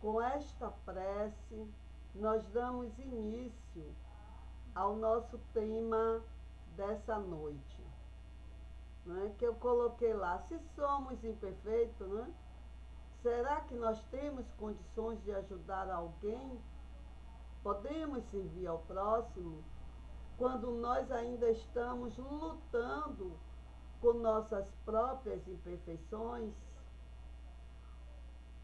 Com esta prece, nós damos início ao nosso tema dessa noite, né? Que eu coloquei lá, se somos imperfeitos, né? Será que nós temos condições de ajudar alguém? Podemos servir ao próximo quando nós ainda estamos lutando com nossas próprias imperfeições?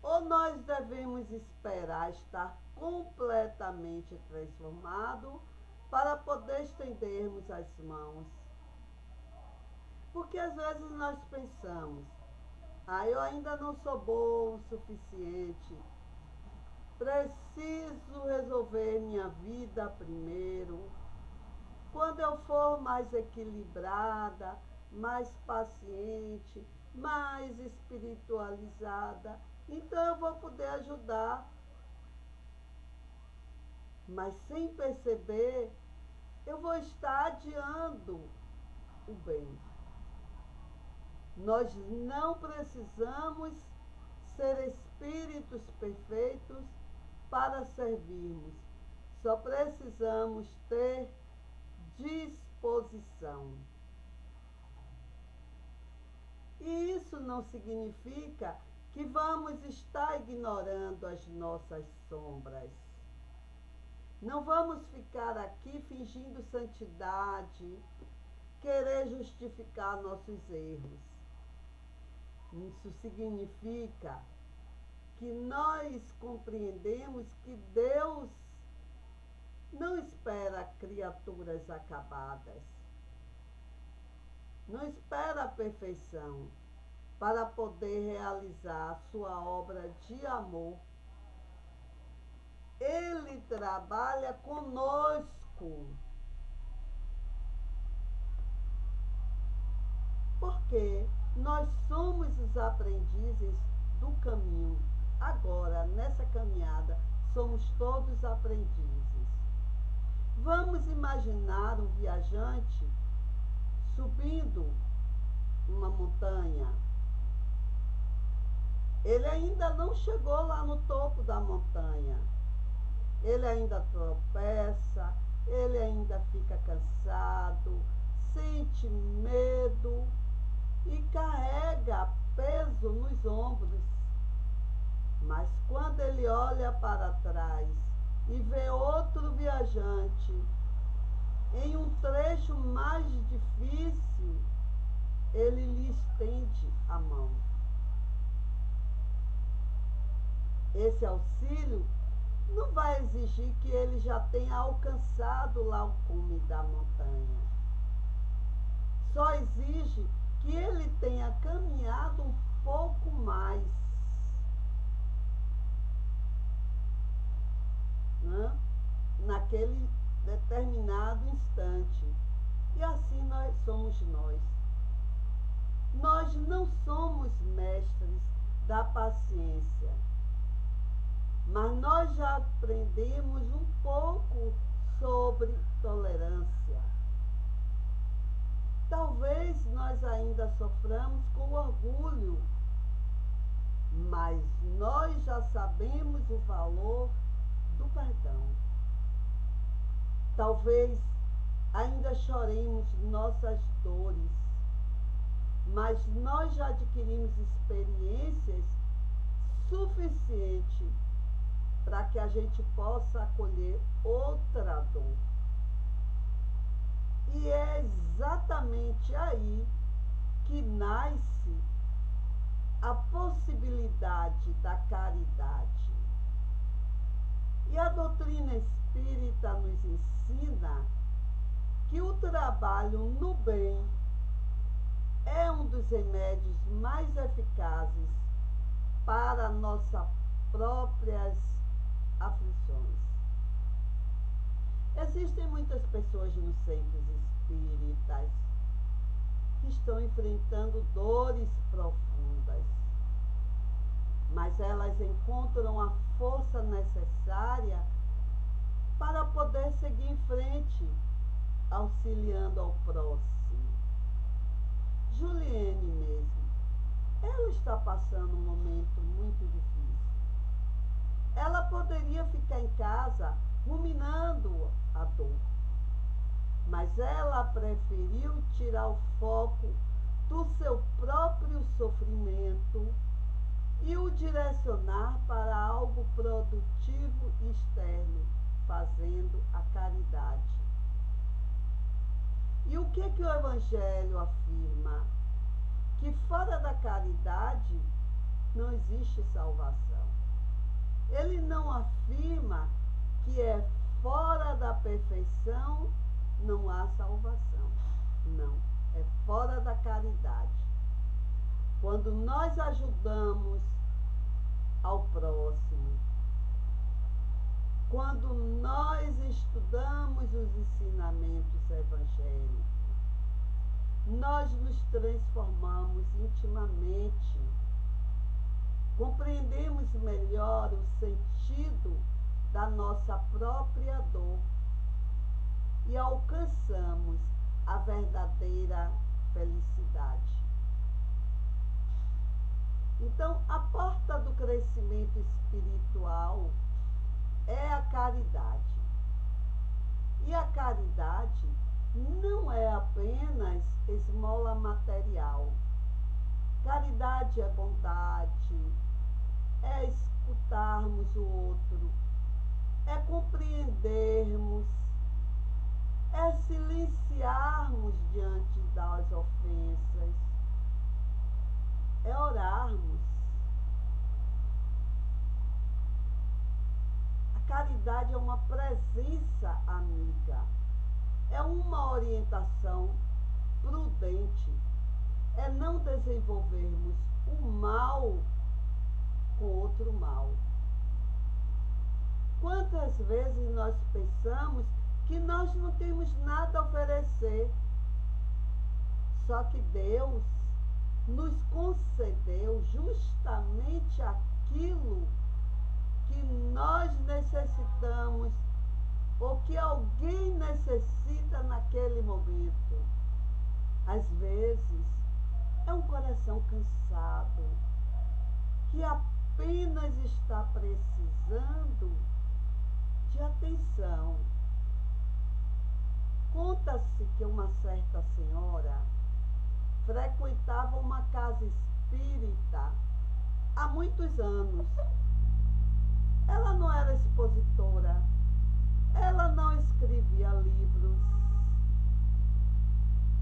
Ou nós devemos esperar estar completamente transformado para poder estendermos as mãos? Porque às vezes nós pensamos, eu ainda não sou bom o suficiente, preciso resolver minha vida primeiro. Quando eu for mais equilibrada, mais paciente, mais espiritualizada, então eu vou poder ajudar. Mas sem perceber, eu vou estar adiando o bem. Nós não precisamos ser espíritos perfeitos para servirmos. Só precisamos ter disposição. E isso não significa que vamos estar ignorando as nossas sombras. Não vamos ficar aqui fingindo santidade, querer justificar nossos erros. Isso significa que nós compreendemos que Deus não espera criaturas acabadas, não espera a perfeição para poder realizar a sua obra de amor. Ele trabalha conosco, porque nós somos os aprendizes do caminho. Agora, nessa caminhada, somos todos aprendizes. Vamos imaginar um viajante subindo uma montanha. Ele ainda não chegou lá no topo da montanha. Ele ainda tropeça, ele ainda fica cansado, sente medo e carrega peso nos ombros. Mas quando ele olha para trás e vê outro viajante em um trecho mais difícil, ele lhe estende a mão. Esse auxílio não vai exigir que ele já tenha alcançado lá o cume da montanha. Só exige que ele tenha caminhado um pouco mais, né? Naquele determinado instante. E assim nós somos nós. Nós não somos mestres da paciência, mas nós já aprendemos um pouco sobre tolerância. Talvez nós ainda soframos com orgulho, mas nós já sabemos o valor do perdão. Talvez ainda choremos nossas dores, mas nós já adquirimos experiências suficientes para que a gente possa acolher outra dor. E é exatamente aí que nasce a possibilidade da caridade. E a doutrina espírita nos ensina que o trabalho no bem é um dos remédios mais eficazes para nossas próprias aflições. Existem muitas pessoas nos centros espíritas que estão enfrentando dores profundas, mas elas encontram a força necessária para poder seguir em frente, auxiliando ao próximo. Juliene mesmo, ela está passando um momento muito difícil. poderia ficar em casa ruminando a dor. Mas ela preferiu tirar o foco do seu próprio sofrimento e o direcionar para algo produtivo e externo, fazendo a caridade. E o que o Evangelho afirma? Que fora da caridade não existe salvação. Ele não afirma que é fora da perfeição não há salvação. Não, é fora da caridade. Quando nós ajudamos ao próximo, quando nós estudamos os ensinamentos evangélicos, nós nos transformamos intimamente, compreendemos melhor o sentido da nossa própria dor e alcançamos a verdadeira felicidade. Então, a porta do crescimento espiritual é a caridade. E a caridade não é apenas esmola material. Caridade é bondade, é escutarmos o outro, é compreendermos, é silenciarmos diante das ofensas, é orarmos. A caridade é uma presença amiga, é uma orientação prudente, é não desenvolvermos o mal com outro mal. Quantas vezes nós pensamos que nós não temos nada a oferecer, só que Deus nos concedeu justamente aquilo que nós necessitamos ou que alguém necessita naquele momento. Às vezes, é um coração cansado, que apenas está precisando de atenção. Conta-se que uma certa senhora frequentava uma casa espírita há muitos anos. Ela não era expositora, ela não escrevia livros,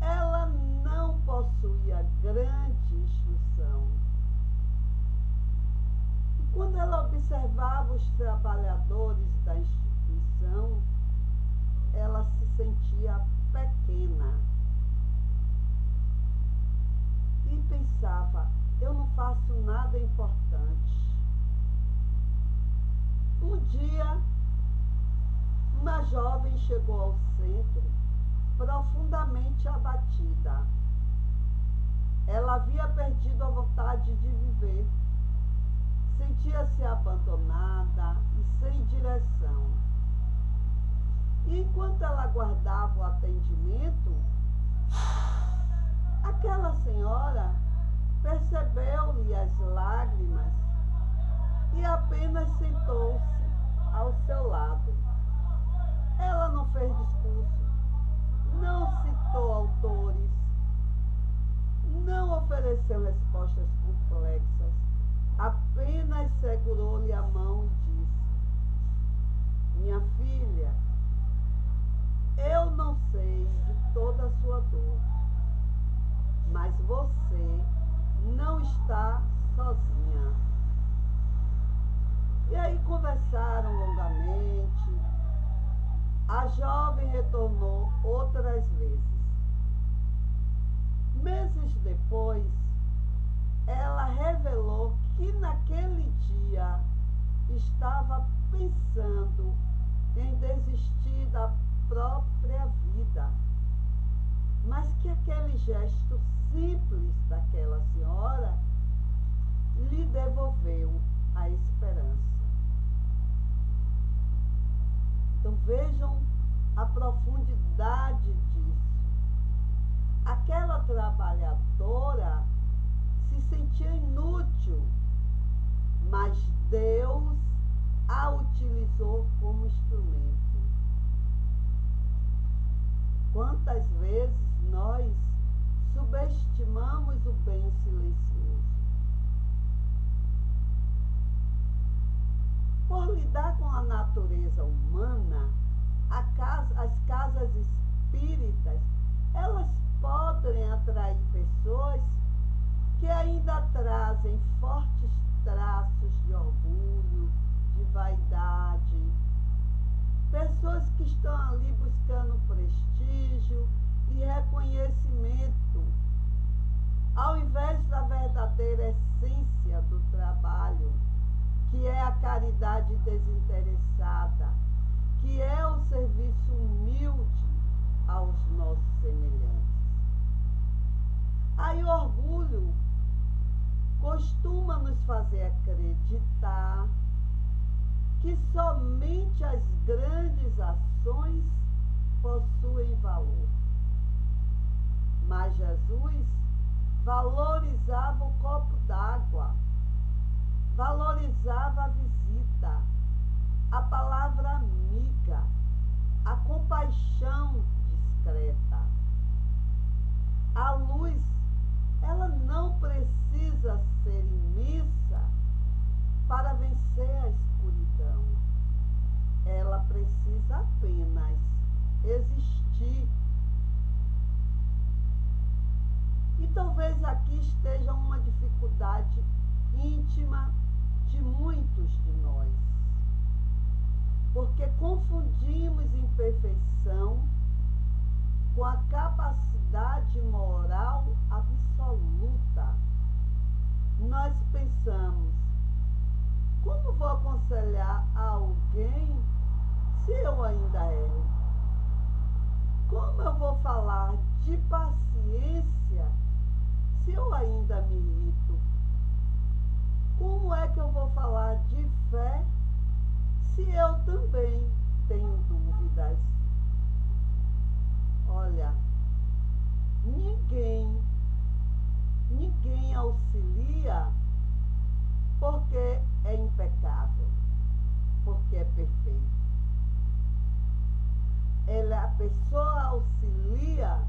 ela não possuía grande instrução. E quando ela observava os trabalhadores da instituição, ela se sentia pequena e pensava: eu não faço nada importante. Um dia, uma jovem chegou ao centro profundamente abatida. Ela havia perdido a vontade de viver. Sentia-se abandonada e sem direção. E enquanto ela aguardava o atendimento, aquela senhora percebeu-lhe as lágrimas e apenas sentou-se ao seu lado. Ela não fez discurso, não citou autores, não ofereceu respostas complexas, apenas segurou-lhe a mão e disse: minha filha, eu não sei de toda a sua dor, mas você não está sozinha. E aí conversaram longamente. A jovem retornou outras vezes. Meses depois, ela revelou que naquele dia estava pensando em desistir da própria vida, mas que aquele gesto simples daquela senhora lhe devolveu a esperança. Então vejam a profundidade disso. Aquela trabalhadora se sentia inútil, mas Deus a utilizou como instrumento. Quantas vezes nós subestimamos o bem silencioso? Por lidar com a natureza humana, as casas espíritas, elas podem atrair pessoas que ainda trazem fortes traços de orgulho, de vaidade, pessoas que estão ali buscando prestígio e reconhecimento, ao invés da verdadeira essência do trabalho, que é a caridade desinteressada, que é o serviço humilde aos nossos semelhantes. Aí o orgulho costuma nos fazer acreditar que somente as grandes ações possuem valor. Mas Jesus valorizava o copo d'água, valorizava a visita, a palavra amiga, a compaixão discreta. A luz, ela não precisa ser imensa para vencer a escuridão. Ela precisa apenas existir. E talvez aqui esteja uma dificuldade íntima de muitos de nós, porque confundimos imperfeição com a capacidade moral absoluta. Nós pensamos, como vou aconselhar a alguém se eu ainda erro? Como eu vou falar de paciência se eu ainda me irrito? Como é que eu vou falar de fé se eu também tenho dúvidas? Olha, ninguém auxilia porque é impecável, porque é perfeito. A pessoa auxilia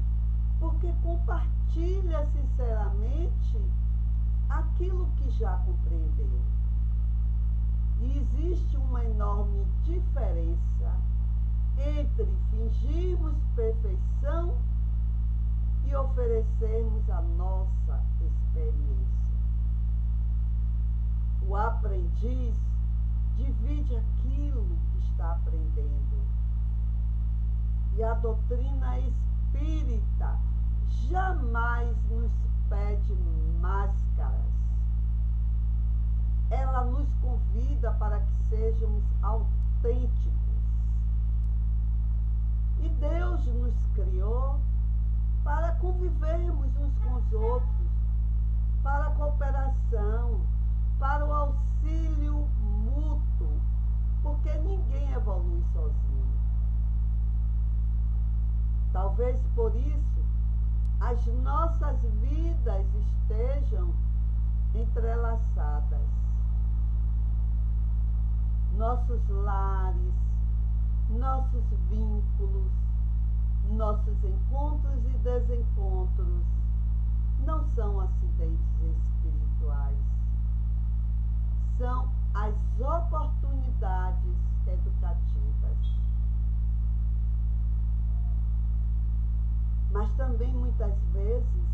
porque compartilha sinceramente aquilo que já compreendeu. E existe uma enorme diferença entre fingirmos perfeição e oferecermos a nossa experiência. O aprendiz divide aquilo que está aprendendo. E a doutrina espírita jamais nos pede máscaras. Ela nos convida para que sejamos autênticos. E Deus nos criou para convivermos uns com os outros, para a cooperação, para o auxílio mútuo, porque ninguém evolui sozinho. Talvez por isso as nossas vidas estejam entrelaçadas. Nossos lares, nossos vínculos, nossos encontros e desencontros não são acidentes espirituais. São as oportunidades educativas. Mas também muitas vezes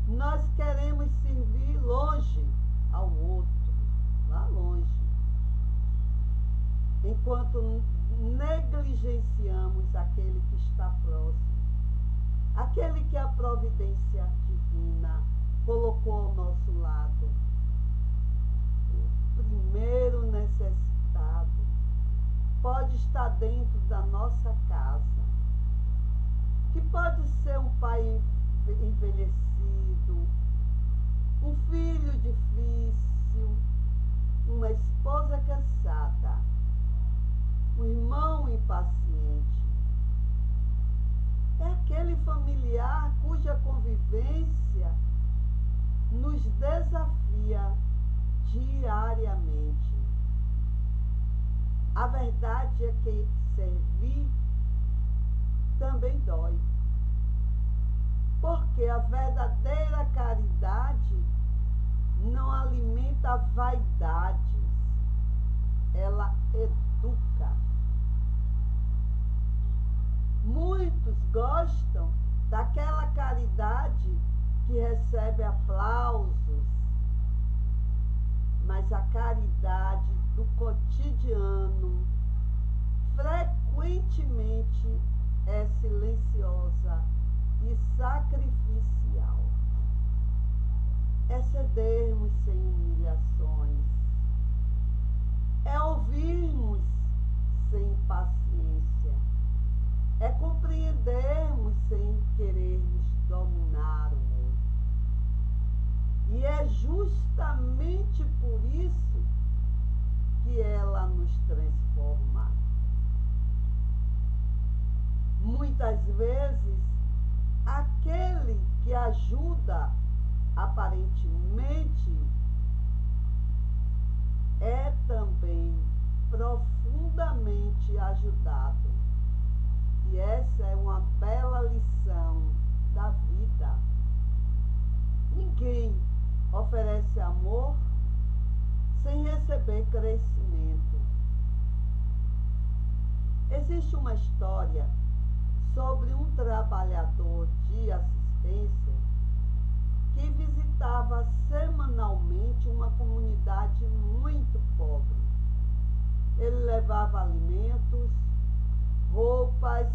nós queremos servir longe ao outro, lá longe, enquanto negligenciamos aquele que está próximo, aquele que a providência divina colocou ao nosso lado. O primeiro necessitado pode estar dentro da nossa casa, que pode ser um pai envelhecido, um filho difícil, uma esposa cansada, um irmão impaciente. É aquele familiar cuja convivência nos desafia diariamente. verdade é que servir também dói. Porque a verdadeira caridade não alimenta vaidades, ela educa. Muitos gostam daquela caridade que recebe aplausos, mas a caridade do cotidiano frequentemente é silenciosa e sacrificial. É cedermos sem humilhações, é ouvirmos sem impaciência, é compreendermos sem querermos dominar o outro. E é justamente por isso que ela nos transforma. Muitas vezes, aquele que ajuda aparentemente é também profundamente ajudado. E essa é uma bela lição da vida. Ninguém oferece amor sem receber crescimento. Existe uma história sobre um trabalhador de assistência que visitava semanalmente uma comunidade muito pobre. Ele levava alimentos, roupas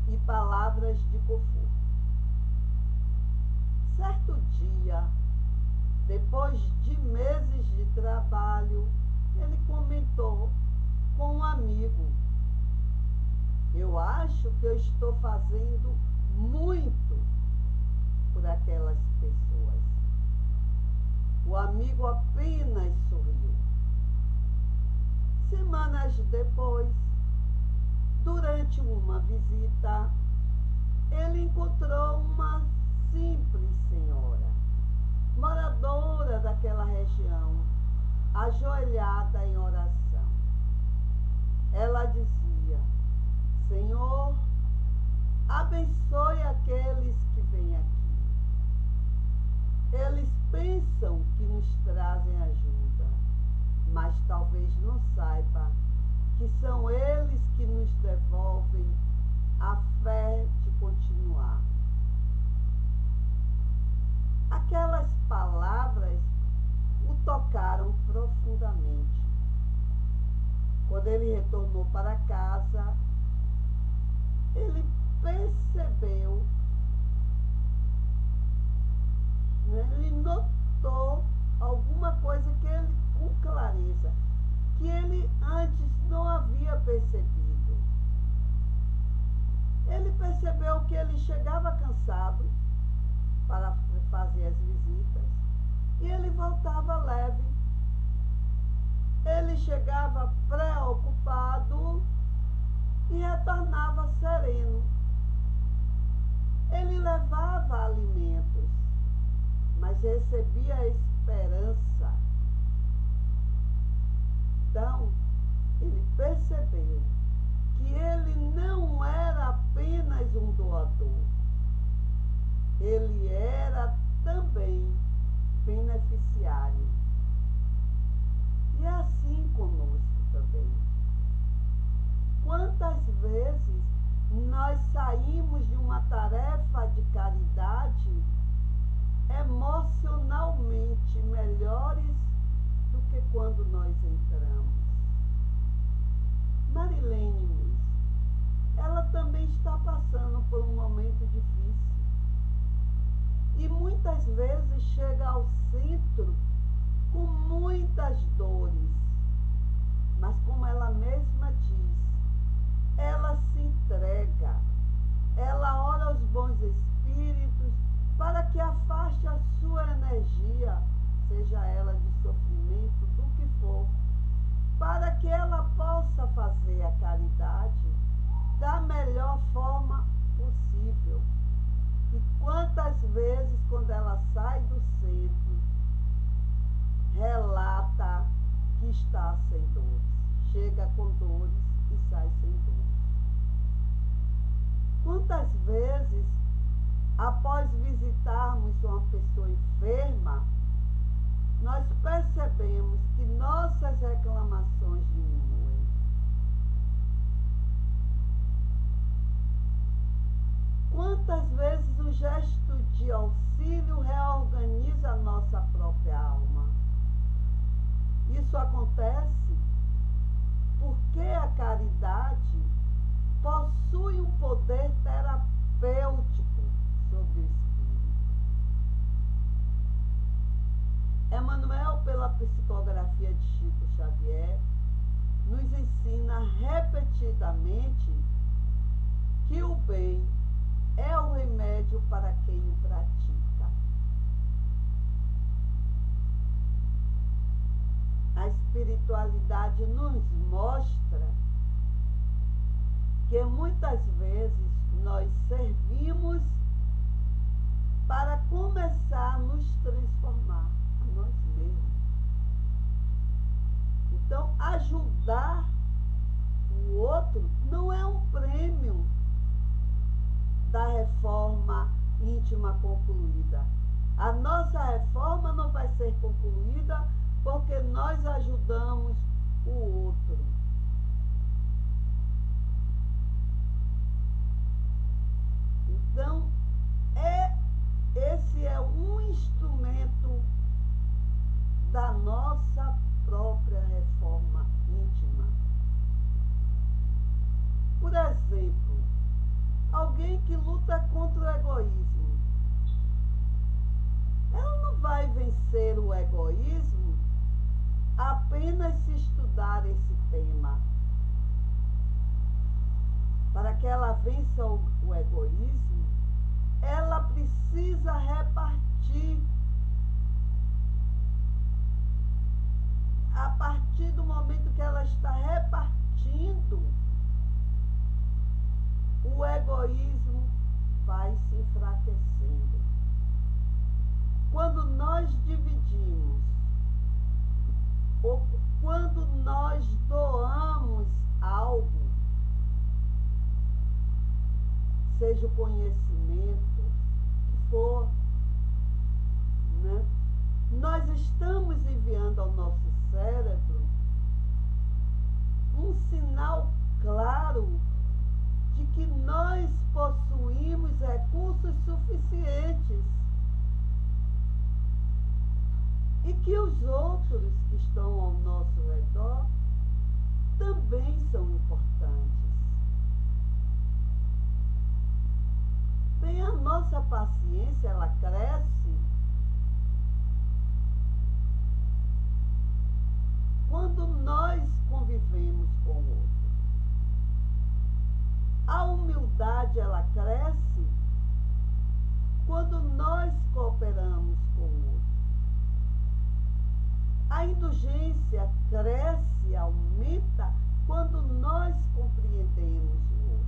e palavras de conforto. Certo dia, depois de meses de trabalho, ele comentou com um amigo: eu acho que eu estou fazendo muito por aquelas pessoas. O amigo apenas sorriu. Semanas depois, durante uma visita, ele encontrou uma simples senhora, moradora daquela região, ajoelhada em oração. Ela dizia: Senhor, abençoe aqueles que vêm aqui. Eles pensam que nos trazem ajuda, mas talvez não saiba que são eles que nos devolvem a fé de continuar. Aquelas palavras o tocaram profundamente. Quando ele retornou para casa, ele percebeu, ele notou alguma coisa que ele, com clareza, que ele antes não havia percebido. Ele percebeu que ele chegava cansado para fazer as visitas e ele voltava leve. Ele chegava preocupado e retornava sereno. Ele levava alimentos, mas recebia esperança. Então, ele percebeu que ele não era apenas um doador, ele era também beneficiário. E é assim conosco também. Quantas vezes nós saímos de uma tarefa de caridade emocionalmente melhores do que quando nós entramos? Marilene, ela também está passando por um momento difícil. E muitas vezes chega ao centro com muitas dores. Mas como ela mesma diz, ela se entrega, ela ora aos bons espíritos para que afaste a sua energia, seja ela de sofrimento, do que for, para que ela possa fazer a caridade da melhor forma possível. E quantas vezes, quando ela sai do centro, relata que está sem dores. Chega com dores e sai sem dores. Quantas vezes, após visitarmos uma pessoa enferma, nós percebemos que nossas reclamações diminuem. Quantas vezes o gesto de auxílio reorganiza a nossa própria alma? Isso acontece porque a caridade possui um poder terapêutico sobre o espírito. Emmanuel, pela psicografia de Chico Xavier, nos ensina repetidamente que o bem é o remédio para quem o pratica. A espiritualidade nos mostra que muitas vezes nós servimos para começar a nos transformar a nós mesmos. Então, ajudar o outro não é um prêmio da reforma íntima concluída. A nossa reforma não vai ser concluída porque nós ajudamos o outro. Então, esse é um instrumento da nossa própria reforma íntima. Por exemplo, alguém que luta contra o egoísmo. Ela não vai vencer o egoísmo apenas se estudar esse tema. Para que ela vença o egoísmo, ela precisa repartir. A partir do momento que ela está repartindo, o egoísmo vai se enfraquecendo. Quando nós dividimos, ou quando nós doamos algo, seja o conhecimento que for, né? Nós estamos enviando ao nosso cérebro um sinal claro de que nós possuímos recursos suficientes e que os outros que estão ao nosso redor também são importantes. Bem, a nossa paciência, ela cresce quando nós convivemos com o outro. A humildade, ela cresce quando nós cooperamos com o outro. A indulgência cresce, aumenta, quando nós compreendemos o outro.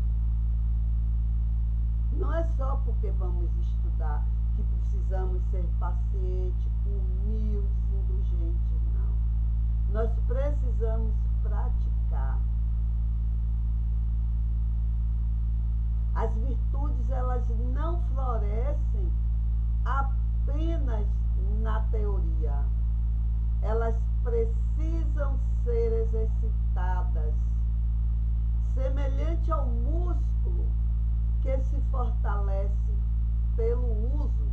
Não é só porque vamos estudar que precisamos ser pacientes, humildes, indulgentes, não. Nós precisamos praticar. As virtudes, elas não florescem apenas na teoria. Elas precisam ser exercitadas, semelhante ao músculo que se fortalece pelo uso.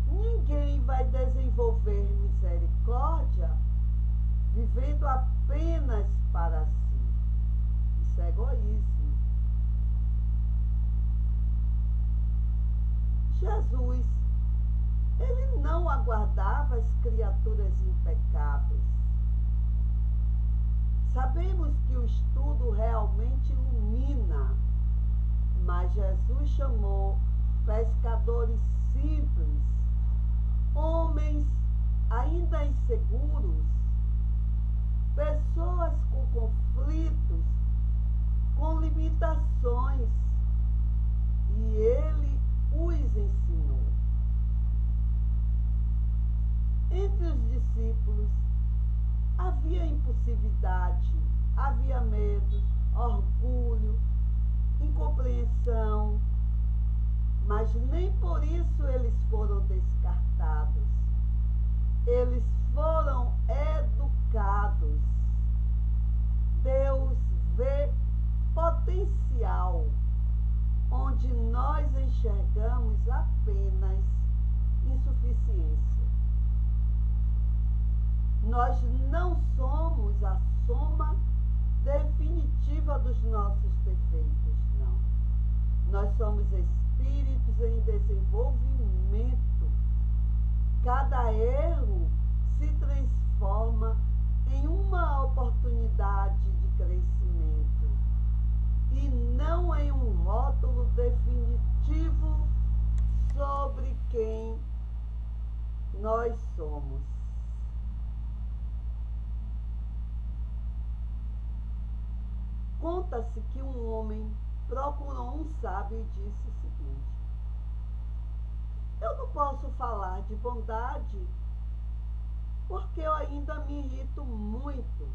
Ninguém vai desenvolver misericórdia vivendo apenas para si. Isso é egoísmo. Jesus, ele não aguardava as criaturas impecáveis. Sabemos que o estudo realmente ilumina, mas Jesus chamou pescadores simples, homens ainda inseguros, pessoas com conflitos, com limitações, e ele os ensinou. Entre os discípulos Havia impulsividade, havia medo, orgulho, incompreensão, mas nem por isso eles foram descartados. Eles foram educados. Deus vê potencial onde nós enxergamos apenas insuficiência. Nós não somos a soma definitiva dos nossos defeitos, não. Nós somos espíritos em desenvolvimento. Cada erro se transforma em uma oportunidade de crescimento e não em um rótulo definitivo sobre quem nós somos. Conta-se que um homem procurou um sábio e disse o seguinte: eu não posso falar de bondade porque eu ainda me irrito muito.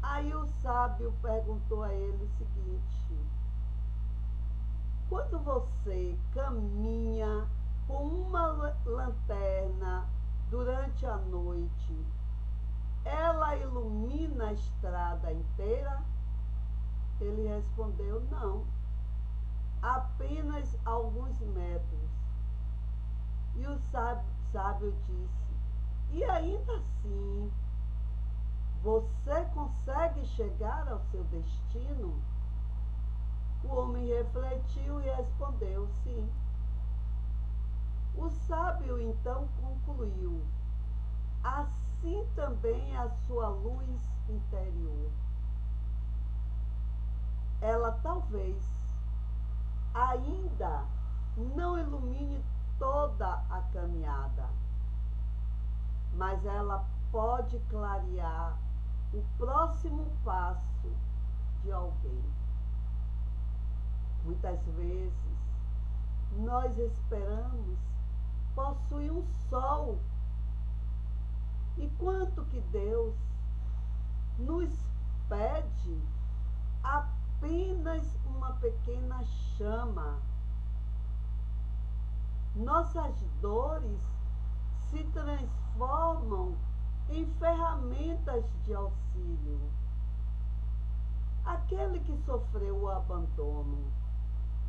Aí o sábio perguntou a ele o seguinte: quando você caminha com uma lanterna durante a noite, ela ilumina a estrada inteira? Ele respondeu: não, apenas alguns metros. E o sábio disse: e ainda assim, você consegue chegar ao seu destino? O homem refletiu e respondeu: sim. O sábio então concluiu: assim também é a sua luz interior. Ela talvez ainda não ilumine toda a caminhada, mas ela pode clarear o próximo passo de alguém. Muitas vezes nós esperamos possuir um sol, enquanto que Deus nos pede apenas uma pequena chama. Nossas dores se transformam em ferramentas de auxílio. Aquele que sofreu o abandono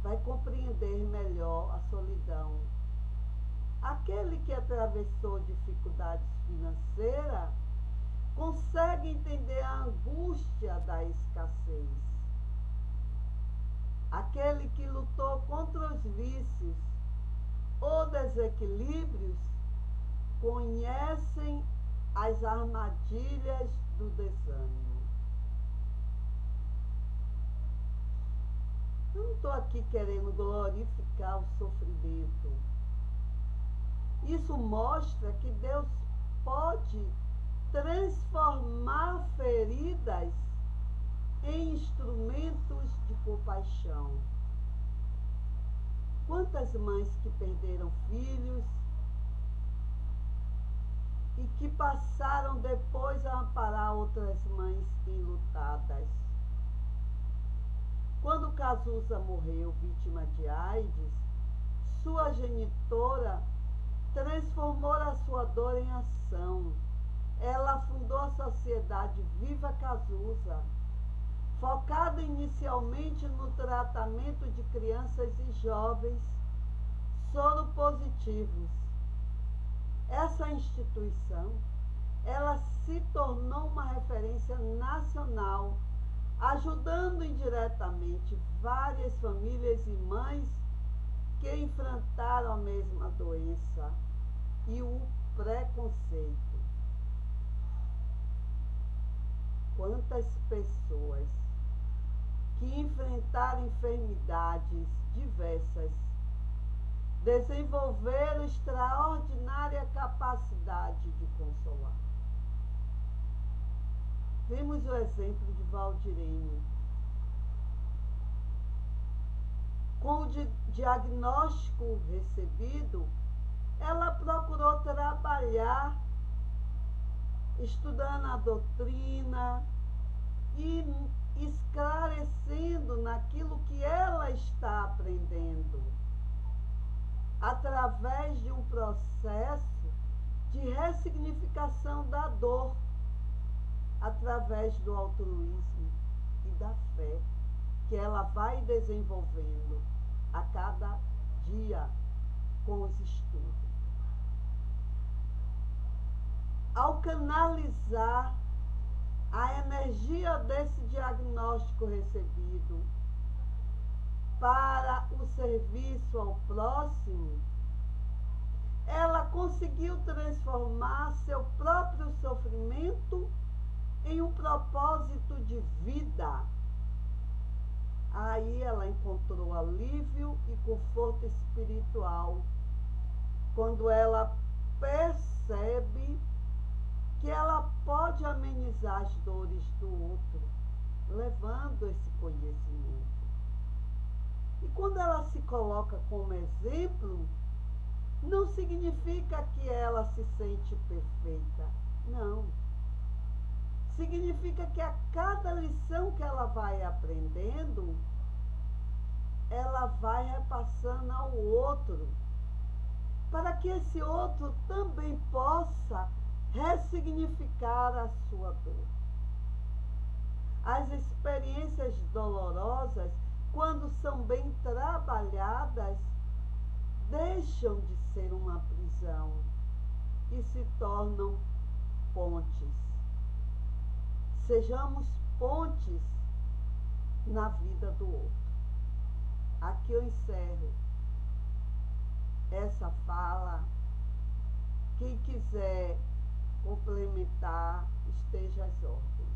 vai compreender melhor a solidão. Aquele que atravessou dificuldades financeiras consegue entender a angústia da escassez. Aquele que lutou contra os vícios ou desequilíbrios conhecem as armadilhas do desânimo. Eu não estou aqui querendo glorificar o sofrimento. Isso mostra que Deus pode transformar feridas em instrumentos de compaixão. Quantas mães que perderam filhos e que passaram depois a amparar outras mães enlutadas. Quando Cazuza morreu vítima de AIDS, sua genitora transformou a sua dor em ação. Ela fundou a Sociedade Viva Cazuza, focada inicialmente no tratamento de crianças e jovens soropositivos. Essa instituição, ela se tornou uma referência nacional, ajudando indiretamente várias famílias e mães que enfrentaram a mesma doença e o preconceito. Quantas pessoas que enfrentaram enfermidades diversas desenvolveram extraordinária capacidade de consolar. Vimos o exemplo de Valdirene. Com o diagnóstico recebido, ela procurou trabalhar estudando a doutrina e esclarecendo naquilo que ela está aprendendo, através de um processo de ressignificação da dor, através do altruísmo e da fé que ela vai desenvolvendo a cada dia com os estudos. Ao canalizar a energia desse diagnóstico recebido para o serviço ao próximo, ela conseguiu transformar seu próprio sofrimento em um propósito de vida. Aí ela encontrou alívio e conforto espiritual, quando ela percebe que ela pode amenizar as dores do outro, levando esse conhecimento. E quando ela se coloca como exemplo, não significa que ela se sente perfeita, não. Significa que a cada lição que ela vai aprendendo, ela vai repassando ao outro, para que esse outro também possa ressignificar a sua dor. As experiências dolorosas, quando são bem trabalhadas, deixam de ser uma prisão e se tornam pontes. Sejamos pontes na vida do outro. Aqui eu encerro essa fala. Quem quiser complementar, esteja às ordens.